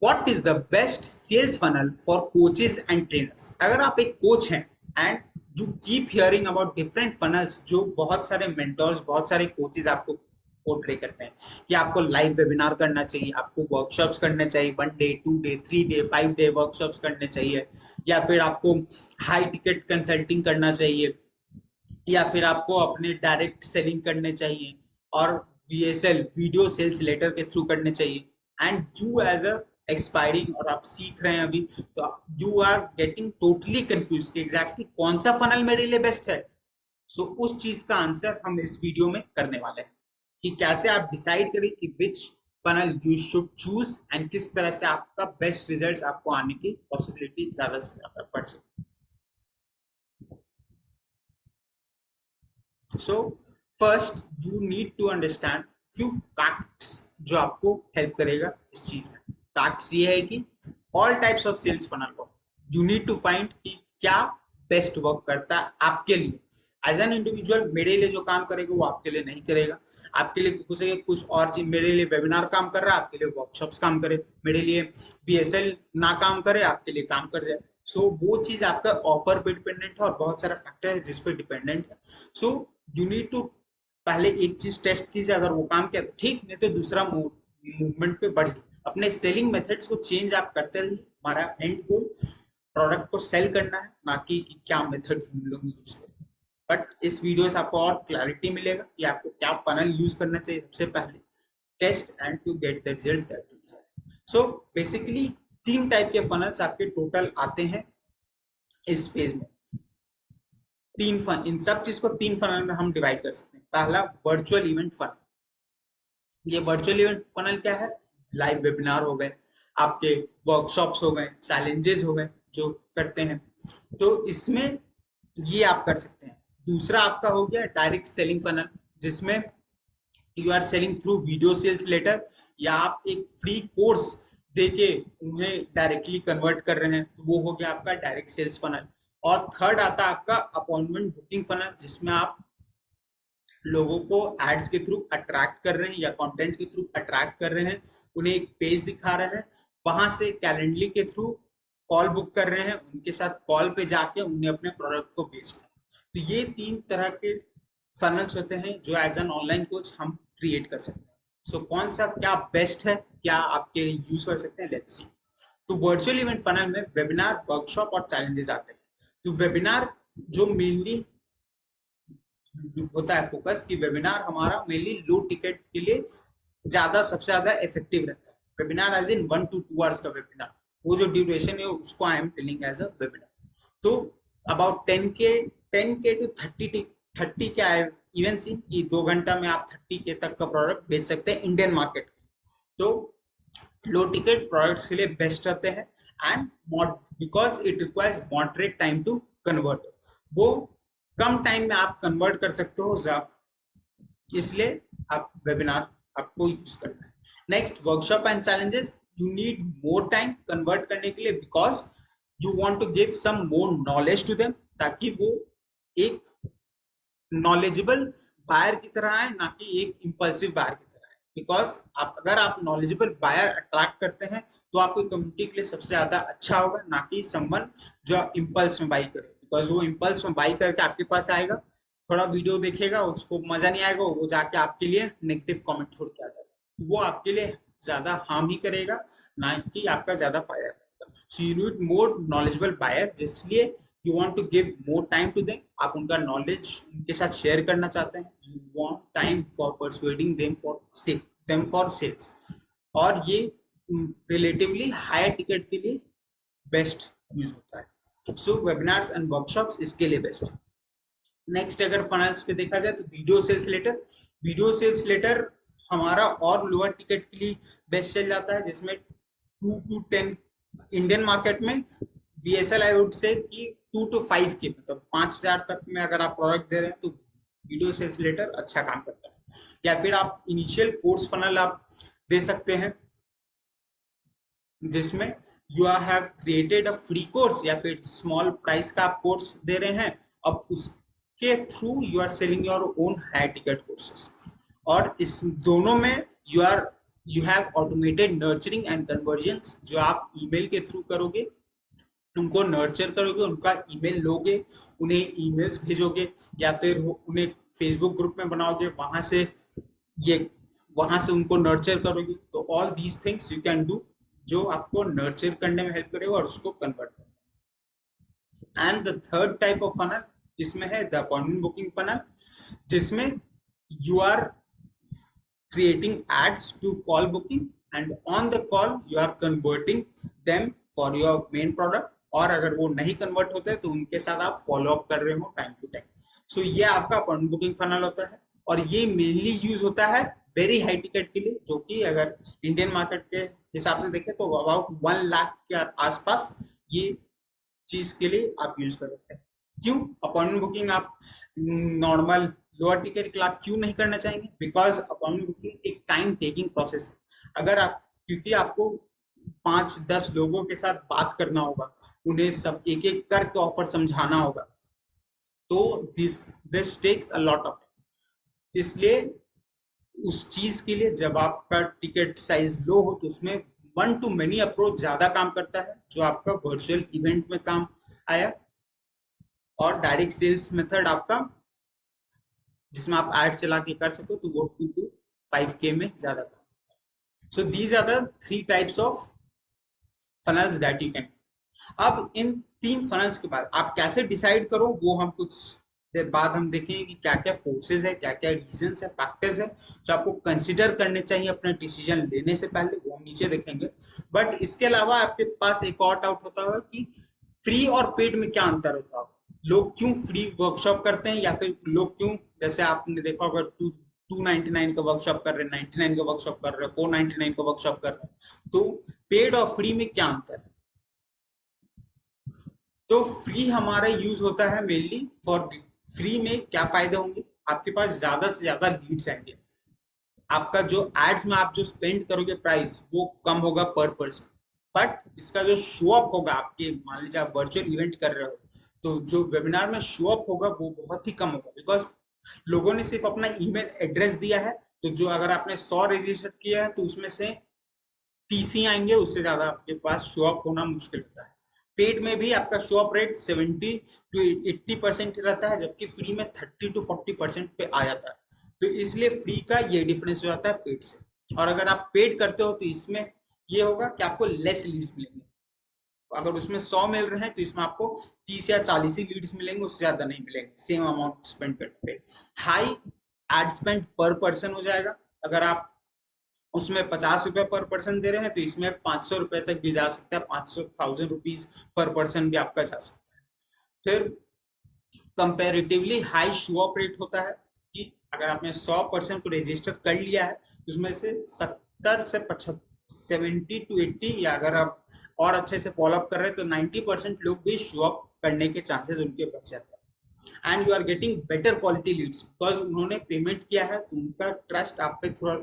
What is the best sales funnel for coaches and trainers. अगर आप एक कोच हैं and you keep hearing about different funnels, जो बहुत सारे मेंटर्स, बहुत सारे कोचेस आपको पोर्ट्रे करते हैं कि आपको लाइव वेबिनार करना चाहिए, आपको वर्कशॉप्स करने चाहिए, 1 day 2 day 3 day 5 day workshops करने चाहिए, या फिर आपको हाई टिकट कंसल्टिंग करना चाहिए, या फिर आपको अपने डायरेक्ट सेलिंग करने चाहिए और वीएसएल वीडियो सेल्स लेटर के थ्रू करने चाहिए, and you as a expiring और आप सीख रहे हैं अभी, तो you are getting totally confuse कि एग्जैक्टली कौन सा फनल मेरे लिए बेस्ट है। सो उस चीज का आंसर हम इस वीडियो में करने वाले हैं कि कैसे आप डिसाइड करें कि which funnel you should choose and किस तरह से आपका बेस्ट रिजल्ट्स आपको आने की पॉसिबिलिटी ज्यादा से ज्यादा बढ़ सकती है। So first you need to understand few facts जो आपको हेल्प करेगा इस चीज में। फैक्ट्स ये है कि all types of sales funnel work, you need to find कि क्या बेस्ट वर्क करता है आपके लिए। एज एन इंडिविजुअल मेरे लिए जो काम करेगा वो आपके लिए नहीं करेगा। आपके लिए कुछ और चीज, मेरे लिए वेबिनार काम कर रहा है, आपके लिए वर्कशॉप्स काम करे, मेरे लिए बीएसएल ना काम करे, आपके लिए काम कर जाए। सो वो चीज आपका ऑफर पे डिपेंडेंट है और बहुत सारा फैक्टर है जिस पे डिपेंडेंट है। सो यू नीड टू पहले एक चीज टेस्ट कीजिए, अगर वो काम किया तो ठीक, नहीं तो दूसरा मूवमेंट पे बढ़िए। अपने सेलिंग मेथड्स को चेंज आप करते रहिए। हमारा एंड गोल प्रोडक्ट को सेल करना है, ना कि क्या मेथड हम लोग यूज करें। बट इस वीडियो से आपको और क्लैरिटी मिलेगा कि आपको क्या फनल यूज करना चाहिए सबसे पहले, test and to get the results that you desire. So basically 3 type के फनल्स आपके टोटल आते हैं इस पेज में। इन सब चीज को 3 फनल में हम डिवाइड कर सकते हैं। पहला वर्चुअल इवेंट फनल। ये वर्चुअल इवेंट फनल क्या है? लाइव वेबिनार हो गए, आपके वर्कशॉप्स हो गए, चैलेंजेस हो गए जो करते हैं, तो इसमें ये आप कर सकते हैं। दूसरा आपका हो गया डायरेक्ट सेलिंग फनल, जिसमें you are selling through video sales letter, या आप एक फ्री कोर्स देके उन्हें डायरेक्टली कन्वर्ट कर रहे हैं, तो वो हो गया आपका डायरेक्ट सेल्स फनल। और थर्ड आता है आपका अपॉइंटमेंट बुकिंग फनल, जिसमें आप लोगों को एड्स के थ्रू अट्रैक्ट कर रहे हैं या कंटेंट के थ्रू अट्रैक्ट कर रहे हैं, उन्हें एक पेज दिखा रहे हैं, वहां से कैलेंडली के थ्रू कॉल बुक कर रहे हैं, उनके साथ कॉल पे जाके उन्हें अपने प्रोडक्ट को बेच रहे हैं। तो ये 3 तरह के फनल्स होते हैं जो एज एन ऑनलाइन कोच हम क्रिएट कर सकते हैं। सो कौन सा क्या बेस्ट है, क्या आपके यूज कर सकते हैं, लेट्स सी। तो वर्चुअल इवेंट फनल में वेबिनार, वर्कशॉप और चैलेंजेस आते हैं। तो वेबिनार जो मेनली होता है फोकस, कि वेबिनार हमारा मेनली लो टिकट के लिए ज्यादा सबसे ज्यादा इफेक्टिव रहता है। Webinar as in 1 to 2 hours का वेबिनार, वो जो ड्यूरेशन है उसको I am telling as a webinar. तो अबाउट 10K to 30 के इवन सी कि 2 घंटा में आप 30K तक का प्रोडक्ट बेच सकते हैं इंडियन मार्केट। तो लो टिकट प्रोडक्ट्स के लिए बेस्ट रहते हैं, and because it requires moderate time to convert, वो कम टाइम में आप कन्वर्ट कर सकते हो, इसलिए आप वेबिनार आपको यूज करना है। Next workshop and challenges, you need more time convert करने के लिए, because you want to give some more knowledge to them, ताकि वो एक नॉलेजेबल बायर की तरह है, ना कि एक इम्पल्सिव बायर की तरह है। बिकॉज आप अगर आप नॉलेजेबल बायर अट्रैक्ट करते हैं तो आपकी कम्युनिटी के लिए सबसे ज्यादा अच्छा होगा, ना कि समवन जो इम्पल्स में बाई करे। बिकॉज वो इम्पल्स में बाई करके आपके पास आएगा, थोड़ा वीडियो देखेगा, उसको मजा नहीं आएगा, वो जाके आपके लिए नेगेटिव कमेंट छोड़ के आ जाएगा, वो आपके लिए ज्यादा हार्म ही करेगा, ना कि आपका ज्यादा फायदा करेगा। So you need more knowledgeable buyer, जिसलिए you want to give more time to them, आप उनका नॉलेज उनके साथ शेयर करना चाहते हैं, you want time for persuading them for sales, और ये रिलेटिवली हायर टिकट के लिए बेस्ट यूज होता है। सो वेबिनार्स एंड वर्कशॉप्स इसके लिए बेस्ट। नेक्स्ट अगर फनल्स पे देखा जाए तो video sales letter, video sales letter हमारा और लोअर टिकट के लिए बेस्ट चल जाता है, जिसमें 2 to 10 इंडियन मार्केट में वीएसएल आई वुड से कि 2 to 5 के, मतलब 5,000 तक में अगर आप प्रोडक्ट दे रहे हैं तो वीडियो सेल्स लेटर अच्छा काम करता है। या फिर आप इनिशियल कोर्स फनल आप दे सकते हैं, जिसमें you have created a free course या फिर स्मॉल प्राइस का आप कोर्स दे रहे हैं, अब उसके through you are selling your own high ticket courses. और इस दोनों में you are you have automated nurturing and conversions, जो आप ईमेल के थ्रू करोगे, उनको नर्चर करोगे, उनका ईमेल लोगे, उन्हें ईमेल्स भेजोगे, या फिर उन्हें फेसबुक ग्रुप में बनाओगे, ये वहां से उनको नर्चर करोगे। तो all these things you can do, जो आपको नर्चर करने में हेल्प करेगा और उसको कन्वर्ट करेगा। And the third type of funnel इसमें है द अपॉइंटमेंट बुकिंग फनल, जिसमें you are creating ads to call booking, and on the call you are converting them for your main product, और अगर वो नहीं कन्वर्ट होते तो उनके साथ आप फॉलो अप कर रहे हो टाइम टू टाइम। सो ये आपका अपॉइंटमेंट बुकिंग फनल होता है, और ये मेनली यूज होता है वेरी हाई टिकट के लिए, जो कि अगर इंडियन मार्केट के हिसाब से देखें तो अबाउट 1 लाख के आसपास ये चीज के लिए आप यूज कर सकते हैं। क्यों अपॉइंटमेंट बुकिंग आप नॉर्मल लोअर टिकट के लिए आप क्यों नहीं करना चाहेंगे? बिकॉज अपॉइंटमेंट बुकिंग एक टाइम टेकिंग प्रोसेस है। अगर आप, क्योंकि आपको 5-10 लोगों के साथ बात करना होगा, उन्हें सब एक एक करके ऑफर समझाना होगा, तो this takes a lot of, इसलिए उस चीज के लिए जब आपका टिकट साइज लो हो तो उसमें वन टू मेनी अप्रोच ज्यादा काम करता है, जो आपका वर्चुअल इवेंट में काम आया, और डायरेक्ट सेल्स मेथड आपका जिसमें आप एड चला के कर सको, तो वो 2 to 5K में ज्यादा था। So these are the 3 types of funnels that you can. अब इन 3 फनल्स के बाद आप कैसे डिसाइड करो, वो हम कुछ देर बाद हम देखेंगे कि क्या क्या फोर्सेस है, क्या क्या रीजंस है, फैक्टर्स है जो आपको कंसिडर करने चाहिए अपना डिसीजन लेने से पहले, वो हम नीचे देखेंगे। बट इसके अलावा आपके पास एक और डाउट होता होगा कि फ्री और पेड में क्या अंतर होता है, लोग क्यों फ्री वर्कशॉप करते हैं, या फिर लोग क्यों, जैसे आपने देखा होगा 299 का वर्कशॉप कर रहे हैं, 99 का वर्कशॉप कर रहे हैं, 499 का वर्कशॉप कर रहे हैं, तो पेड और फ्री में क्या अंतर है? तो फ्री हमारा यूज होता है मेनली फॉर, फ्री में क्या फायदे होंगे, आपके पास ज्यादा से ज्यादा लीड्स आएंगे, आपका जो एड्स में आप जो स्पेंड करोगे प्राइस वो कम होगा पर पर्सन, बट इसका जो शो अप होगा, आपके मान लीजिए आप वर्चुअल इवेंट कर रहे हो, तो जो वेबिनार में शो अप होगा वो बहुत ही कम होगा, बिकॉज लोगों ने सिर्फ अपना ईमेल एड्रेस दिया है। तो जो अगर आपने 100 रजिस्टर किया है तो उसमें से 30 ही आएंगे, उससे ज्यादा आपके पास शो अप होना मुश्किल होता है। पेड में भी आपका शो अप रेट 70 to 80% रहता है, जबकि फ्री में 30 to 40% पे आ जाता है। तो इसलिए फ्री का ये डिफरेंस हो जाता है पेड से। और अगर आप पेड करते हो तो इसमें ये होगा कि आपको लेस लीड्स मिलेंगे, अगर उसमें 100 मिल रहे हैं तो इसमें आपको 30 या 40 ही लीड्स मिलेंगे, उससे ज्यादा नहीं मिलेंगे सेम अमाउंट स्पेंड करने पे। हाई एड स्पेंड पर पर्सन हो जाएगा, अगर आप उसमें 50 रुपए पर पर्सन दे रहे हैं तो इसमें 500 रुपए तक भी जा सकता है, 500,000 रुपीज पर पर्सन भी आपका जा सकता है। फिर comparatively high show up rate होता है, कि अगर आपने 100% को रजिस्टर कर लिया है तो उसमें से 70 to 80, या अगर आप और अच्छे से फॉलो अप कर रहे हैं तो 90% लोग भी शो अप करने के चांसेस उनके बच जाते हैं। And you are getting better quality leads, because उन्होंने पेमेंट किया है तो उनका ट्रस्ट आप पे थोड़ा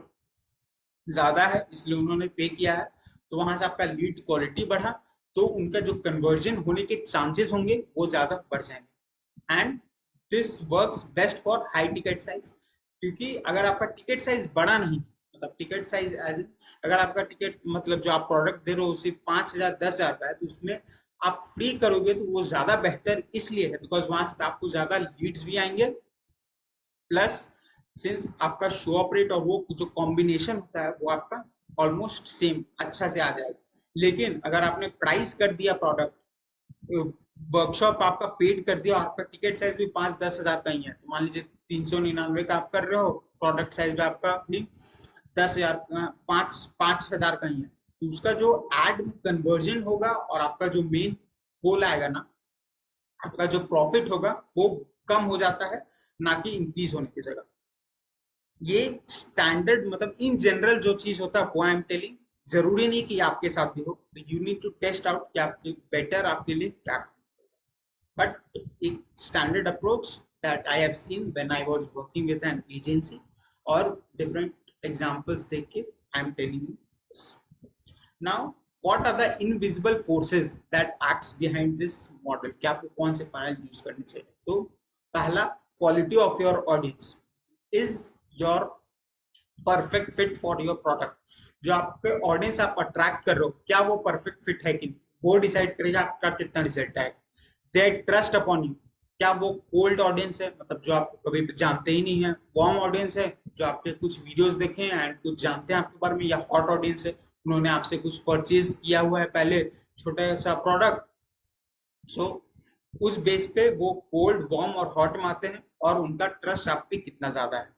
ज्यादा है, इसलिए उन्होंने पे किया है, तो वहां से आपका लीड क्वालिटी बढ़ा, तो उनका जो कन्वर्जन होने के चांसेस होंगे वो ज्यादा बढ़ जाएंगे। And this works best for high ticket size, क्योंकि अगर आपका टिकट साइज बड़ा नहीं, मतलब टिकट साइज एज, अगर आपका टिकट मतलब जो आप प्रोडक्ट दे रहे हो सिर्फ 5,000 10,000 का है, तो उसमें आप फ्री करोगे तो वो ज्यादा बेहतर इसलिए है बिकॉज वहां से आपको ज्यादा लीड्स भी आएंगे, प्लस सिंस आपका शो अप रेट और वो जो कॉम्बिनेशन होता है वो आपका ऑलमोस्ट सेम अच्छा से आ जाएगा। लेकिन अगर आपने प्राइस कर दिया प्रोडक्ट, वर्कशॉप आपका पेड कर दिया और आपका टिकट साइज भी 5-10 हजार का ही है, तो मान लीजिए 399 का आप कर रहे हो, प्रोडक्ट साइज भी आपका भी 10,000 5,000 का ही है, तो उसका जो एड में कन्वर्जन होगा और आपका जो मेन गोल आएगा ना, आपका जो प्रॉफिट होगा वो कम हो जाता है, ना कि इंक्रीज होने की जगह। ये स्टैंडर्ड मतलब इन जनरल जो चीज होता है वो आई एम टेलिंग, जरूरी नहीं कि आपके साथ भी हो, तो you need to test out कि आपके बेटर आपके लिए क्या। बट एक standard approach that I have seen when I was working with an agency, और डिफरेंट एग्जांपल्स देख के I am telling you this. Now what are the invisible forces that acts behind this model, कि आपको कौन से final use करने चाहिए? तो पहला, quality of your audience, is your perfect fit for your product. जो आपके ऑडियंस आप अट्रैक्ट कर रहे हो, क्या वो परफेक्ट फिट है कि नहीं, वो डिसाइड करेगा आपका कितना रिजल्ट आएगा। दे ट्रस्ट अपॉन यू, क्या वो कोल्ड ऑडियंस है, मतलब जो आप कभी जानते ही नहीं है, वार्म ऑडियंस है जो आपके कुछ वीडियोस देखे हैं एंड कुछ जानते हैं आपके बारे में, या हॉट ऑडियंस है उन्होंने आपसे कुछ परचेज किया हुआ है पहले छोटा सा प्रोडक्ट। सो उस बेस पे वो कोल्ड वार्म और हॉट में आते हैं और उनका ट्रस्ट आप पे कितना ज्यादा है।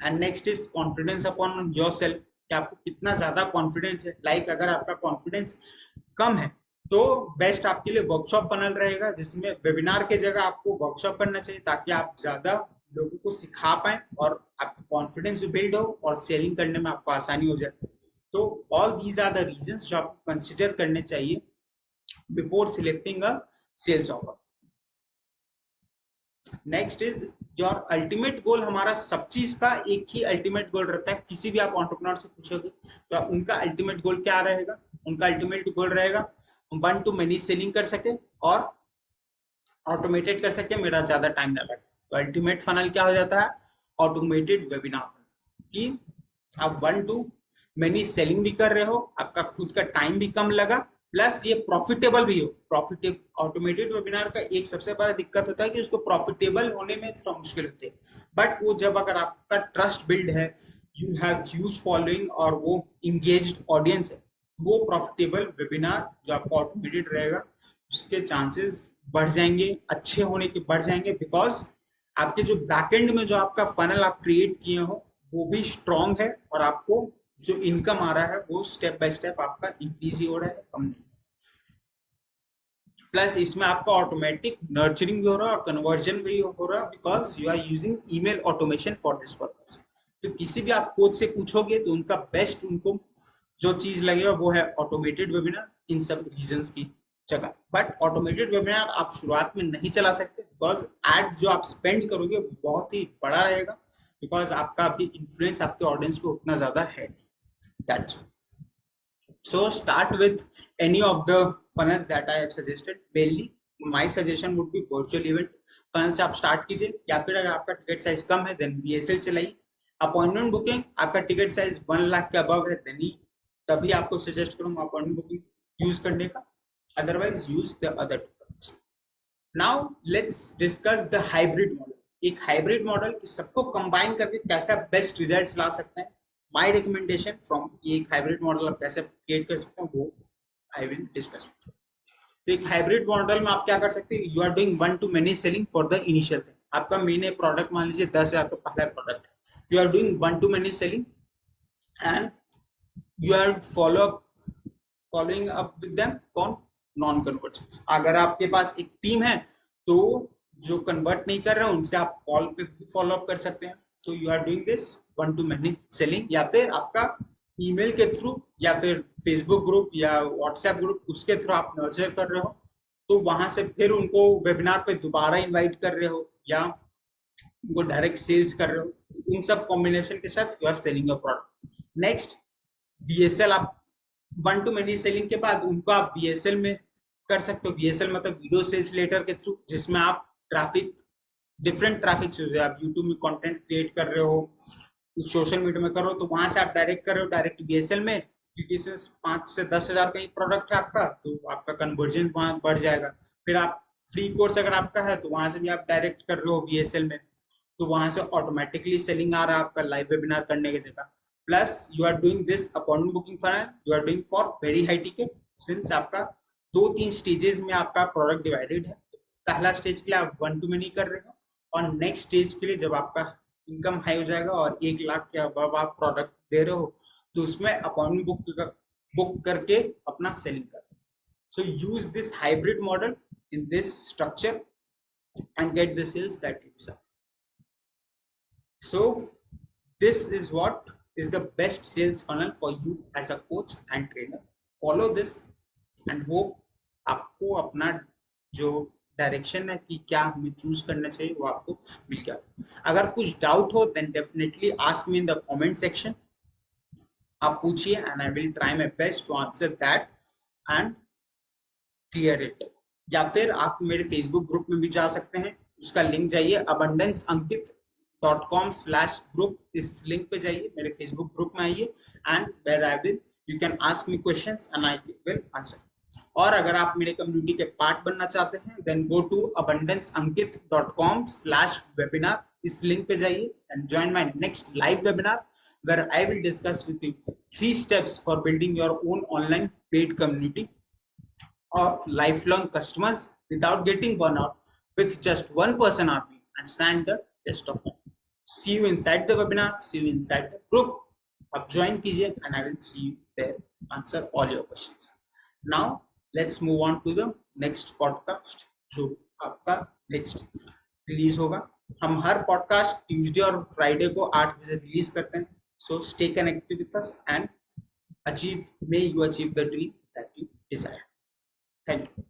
And next is confidence upon your self, कि आपको कितना ज्यादा कॉन्फिडेंस है। लाइक अगर आपका कॉन्फिडेंस कम है तो बेस्ट आपके लिए वर्कशॉप बनल रहेगा, जिसमें वेबिनार के जगह आपको वर्कशॉप करना चाहिए, ताकि आप ज्यादा लोगों को सिखा पाए और आपका कॉन्फिडेंस बिल्ड हो और सेलिंग करने में आपको आसानी हो जाए। तो all these are the reasons जो आपको कंसिडर करने चाहिए before selecting a sales offer. Next is your ultimate goal. हमारा सब चीज का एक ही अल्टीमेट गोल रहता है, किसी भी आप एंटरप्रेन्योर से पूछोगे तो उनका अल्टीमेट गोल क्या रहेगा, उनका अल्टीमेट गोल रहेगा वन टू मेनी सेलिंग कर सके और ऑटोमेटेड कर सके, मेरा ज्यादा टाइम ना लगे। तो अल्टीमेट फनल क्या हो जाता है, ऑटोमेटेड वेबिनार, कि आप वन टू मेनी सेलिंग भी कर रहे हो, आपका खुद का टाइम भी कम लगा, प्लस ये प्रॉफिटेबल भी हो। प्रॉफिटेबल ऑटोमेटेड वेबिनार का एक सबसे बड़ा दिक्कत होता है कि उसको प्रॉफिटेबल होने में थोड़ा मुश्किल होती है, बट वो जब अगर आपका ट्रस्ट बिल्ड है, यू हैव ह्यूज फॉलोइंग और वो इंगेज्ड ऑडियंस है, वो प्रॉफिटेबल वेबिनार जो आपका ऑटोमेटेड रहेगा उसके चांसेस बढ़ जाएंगे, अच्छे होने के बढ़ जाएंगे, बिकॉज आपके जो बैकएंड में जो आपका फनल आप क्रिएट किए हो वो भी स्ट्रांग है और आपको जो इनकम आ रहा है वो स्टेप बाय स्टेप आपका इंक्रीज ही हो रहा है, कम नहीं। प्लस इसमें आपका ऑटोमेटिक नर्चरिंग भी हो रहा है और कन्वर्जन भी हो रहा है, because you are using email automation for this purpose. तो किसी भी आप कोच से पूछोगे तो उनका बेस्ट उनको जो चीज लगेगा वो है ऑटोमेटेड वेबिनार इन सब रीजंस की जगह। बट ऑटोमेटेड वेबिनार आप शुरुआत में नहीं चला सकते, बिकॉज एड जो आप स्पेंड करोगे बहुत ही बड़ा रहेगा, बिकॉज आपका अभी इन्फ्लुएंस आपके ऑडियंस पे उतना ज्यादा है। That's so start with any of the funnels that I have suggested. Mainly, my suggestion would be virtual event funnel से आप start कीजिए, या फिर अगर आपका टिकट साइज कम है देन VSL चलाइए। अपॉइंटमेंट बुकिंग आपका टिकट साइज 1 लाख के अबव है देन ही तभी आपको सजेस्ट करूंगा अपॉइंटमेंट बुकिंग यूज करने का, otherwise use the other funnels. Now let's discuss the hybrid model. एक हाइब्रिड मॉडल सबको कंबाइन करके कैसा बेस्ट रिजल्ट्स ला सकते हैं, माय रिकमेंडेशन फ्रॉम एक हाइब्रिड मॉडल आप कैसे क्रिएट कर सकते हैं वो आई विल डिस्कस। तो एक हाइब्रिड मॉडल में आप क्या कर सकते हैं, you are doing one to many selling for the initial thing. आपका मेन प्रोडक्ट मान लीजिए 10,000 का पहला प्रोडक्ट है, you are doing one to many selling and you are following up with them for non conversion. अगर आपके पास एक team है तो जो कन्वर्ट नहीं कर रहे हैं उनसे आप कॉल पे फॉलो अप कर सकते हैं। तो you are doing this one to many selling, या फिर आपका ईमेल के थ्रू या फिर फेसबुक ग्रुप या व्हाट्सएप ग्रुप उसके थ्रू आप नर्चर कर रहे हो, तो वहां से फिर उनको वेबिनार पे दोबारा इनवाइट कर रहे हो या उनको डायरेक्ट सेल्स कर रहे हो, इन सब कॉम्बिनेशन के साथ you are selling your product. Next VSL, आप वन टू मेनी सेलिंग के बाद उनको आप VSL में कर सकते हो। VSL मतलब वीडियो सेल्स लेटर के थ्रू, जिसमें आप ट्रैफिक डिफरेंट ट्रैफिक से आप यूट्यूब में कंटेंट क्रिएट कर रहे हो, सोशल मीडिया में करो, तो वहां से आप डायरेक्ट कर रहे हो डायरेक्ट VSL में, क्योंकि इसमें 5 से 10 हजार का ही प्रोडक्ट है आपका, तो आपका कन्वर्जन वहां बढ़ जाएगा। फिर आप फ्री कोर्स अगर आपका है तो वहां से भी आप डायरेक्ट कर रहे हो VSL में, तो वहां से ऑटोमेटिकली सेलिंग आ रहा है आपका लाइव वेबिनार करने की जगह। Plus you are doing this appointment booking funnel, you are doing for very high ticket, since आपका 2-3 स्टेजेस में आपका प्रोडक्ट डिवाइडेड है। पहला स्टेज के लिए आप वन टू मेनी कर रहे हो, और नेक्स्ट स्टेज के लिए जब आपका इनकम हाई हो जाएगा और 1 लाख के अब आप प्रोडक्ट दे रहे हो, तो उसमें अपॉइंटमेंट बुक करके अपना सेलिंग कर। So use this hybrid model in this structure and get the sales that you desire. So this is what is the best sales funnel for you as a coach and trainer. Follow this and hope आपको अपना जो direction है कि क्या हमें choose करना चाहिए वो आपको मिल गया। अगर कुछ डाउट हो then definitely ask me in the comment section, आप पूछिए and I will try my best to answer that and clear it. या फिर आप मेरे फेसबुक ग्रुप में भी जा सकते हैं, उसका लिंक जाइए, अबंडेंस अंकित facebook.com/group, इस लिंक पे जाइए, मेरे फेसबुक ग्रुप में आइए, and where I will you can ask me questions and I will answer. और अगर आप मेरे कम्युनिटी के पार्ट बनना चाहते हैं देन गो टू abundanceankit.com/webinar, इस लिंक पे जाइए and join my next live webinar where I will discuss with you 3 steps for building your own online paid community of lifelong customers without getting burnout with just one person RP and stand the test of time. See you inside the webinar, see you inside the group. Up join कीजिए and I will see you there, answer all your questions. Now let's move on to the next podcast जो आपका next release होगा। हम हर podcast Tuesday और Friday को 8 बजे release करते हैं। So stay connected with us and may you achieve the dream that you desire. Thank you.